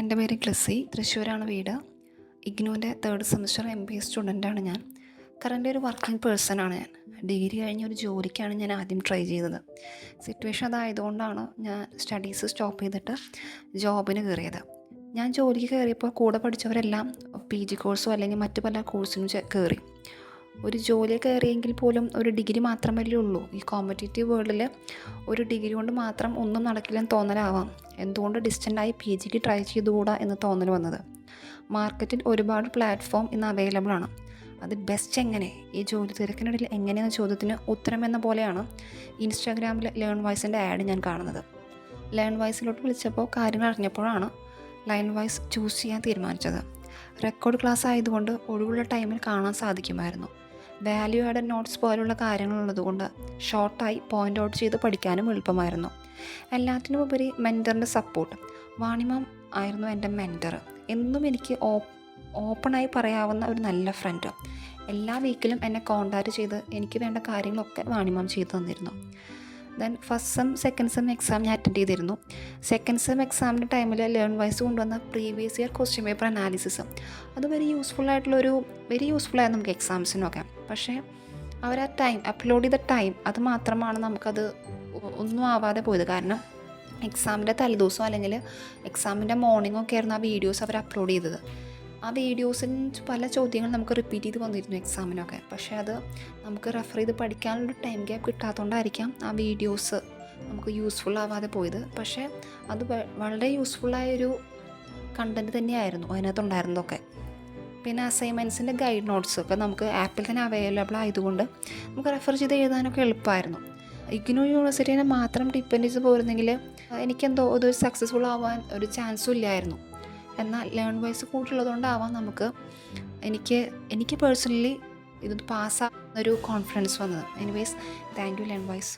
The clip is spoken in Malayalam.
എൻ്റെ പേര് ഗ്ലസി, തൃശ്ശൂരാണ് വീട്. ഇഗ്നുവിൻ്റെ 3rd സെമസ്റ്റർ MBA സ്റ്റുഡൻ്റാണ് ഞാൻ. കറൻ്റ് ഒരു വർക്കിംഗ് പേഴ്സണാണ് ഞാൻ. ഡിഗ്രി കഴിഞ്ഞ ഒരു ജോലിക്കാണ് ഞാൻ ആദ്യം ട്രൈ ചെയ്തത്. സിറ്റുവേഷൻ അതായതുകൊണ്ടാണ് ഞാൻ സ്റ്റഡീസ് സ്റ്റോപ്പ് ചെയ്തിട്ട് ജോബിന് കയറിയത്. ഞാൻ ജോലിക്ക് കയറിയപ്പോൾ കൂടെ പഠിച്ചവരെല്ലാം PG കോഴ്സോ അല്ലെങ്കിൽ മറ്റു പല കോഴ്സിനും കയറി. ഒരു ജോലി കയറിയെങ്കിൽ പോലും ഒരു ഡിഗ്രി മാത്രമല്ലേ ഉള്ളൂ. ഈ കോമ്പറ്റേറ്റീവ് വേൾഡിൽ ഒരു ഡിഗ്രി കൊണ്ട് മാത്രം ഒന്നും നടക്കില്ലെന്ന് തോന്നലാവാം. എന്തുകൊണ്ട് ഡിസ്റ്റൻ്റായി PGക്ക് ട്രൈ ചെയ്തുകൂടാ എന്ന് തോന്നൽ വന്നത്. മാർക്കറ്റിൽ ഒരുപാട് പ്ലാറ്റ്ഫോം ഇന്ന് അവൈലബിൾ ആണ്. അത് ബെസ്റ്റ് എങ്ങനെ, ഈ ജോലി തിരക്കിനിടയിൽ എങ്ങനെയെന്ന ചോദ്യത്തിന് ഉത്തരം എന്ന പോലെയാണ് ഇൻസ്റ്റാഗ്രാമിൽ ലേൺവൈസിൻ്റെ ആഡ് ഞാൻ കാണുന്നത്. ലേൺവൈസിലോട്ട് വിളിച്ചപ്പോൾ കാര്യങ്ങൾ അറിഞ്ഞപ്പോഴാണ് ലേൺവൈസ് ചൂസ് ചെയ്യാൻ തീരുമാനിച്ചത്. റെക്കോർഡ് ക്ലാസ് ആയതുകൊണ്ട് ഒഴിവുള്ള ടൈമിൽ കാണാൻ സാധിക്കുമായിരുന്നു. വാല്യൂ ആഡഡ് നോട്ട്സ് പോലുള്ള കാര്യങ്ങളുള്ളതുകൊണ്ട് ഷോർട്ടായി പോയിൻ്റ് ഔട്ട് ചെയ്ത് പഠിക്കാനും എളുപ്പമായിരുന്നു. എല്ലാത്തിനും ഉപരി മെൻറ്ററിൻ്റെ സപ്പോർട്ട്. വാണിമാം ആയിരുന്നു എൻ്റെ മെൻറ്റർ. എന്നും എനിക്ക് ഓപ്പണായി പറയാവുന്ന ഒരു നല്ല ഫ്രണ്ട്. എല്ലാ വീക്കിലും എന്നെ കോൺടാക്റ്റ് ചെയ്ത് എനിക്ക് വേണ്ട കാര്യങ്ങളൊക്കെ വാണിമാം ചെയ്തു തന്നിരുന്നു. Then first sem second sem exam ഞാൻ അറ്റൻഡ് ചെയ്തിരുന്നു. സെക്കൻഡ് സെം എക്സാമിൻ്റെ ടൈമിൽ ലേൺവൈസ് കൊണ്ടുവന്ന previous year question paper analysis അത് വെരി യൂസ്ഫുൾ ആയിരുന്നു നമുക്ക് എക്സാംസിനൊക്കെ. പക്ഷേ അവർ ആ ടൈം അപ്ലോഡ് ചെയ്ത ടൈം അത് മാത്രമാണ് നമുക്കത് ഒന്നും ആവാതെ പോയത്. കാരണം എക്സാമിൻ്റെ തലേദിവസം അല്ലെങ്കിൽ എക്സാമിൻ്റെ മോർണിംഗൊക്കെ ആയിരുന്നു ആ വീഡിയോസ് അവർ അപ്ലോഡ് ചെയ്തത്. ആ വീഡിയോസിന് പല ചോദ്യങ്ങൾ നമുക്ക് റിപ്പീറ്റ് ചെയ്ത് വന്നിരുന്നു എക്സാമിനൊക്കെ. പക്ഷേ അത് നമുക്ക് റെഫർ ചെയ്ത് പഠിക്കാനുള്ള ടൈം ഗ്യാപ്പ് കിട്ടാത്തതുകൊണ്ടായിരിക്കാം ആ വീഡിയോസ് നമുക്ക് യൂസ്ഫുൾ ആവാതെ പോയത്. പക്ഷേ അത് വളരെ യൂസ്ഫുള്ളായൊരു കണ്ടൻറ്റ് തന്നെയായിരുന്നു അതിനകത്തുണ്ടായിരുന്നതൊക്കെ. പിന്നെ അസൈൻമെൻറ്റ്സിൻ്റെ ഗൈഡ് നോട്ട്സ് ഒക്കെ നമുക്ക് ആപ്പിൽ തന്നെ അവൈലബിൾ ആയതുകൊണ്ട് നമുക്ക് റെഫർ ചെയ്ത് എഴുതാനൊക്കെ എളുപ്പമായിരുന്നു. ഇഗ്നു യൂണിവേഴ്സിറ്റീനെ മാത്രം ഡിപ്പെൻഡ് ചെയ്ത് പോയിരുന്നെങ്കിൽ എനിക്കെന്തോ ഇത് സക്സസ്ഫുൾ ആവാൻ ഒരു ചാൻസും ഇല്ലായിരുന്നു. എന്നാൽ ലേൺവൈസ് കൂട്ടുള്ളതുകൊണ്ടാവാം എനിക്ക് പേഴ്സണലി ഇത് പാസ്സാകുന്നൊരു കോൺഫിഡൻസ് വന്നത്. Anyways, thank you Learnwise.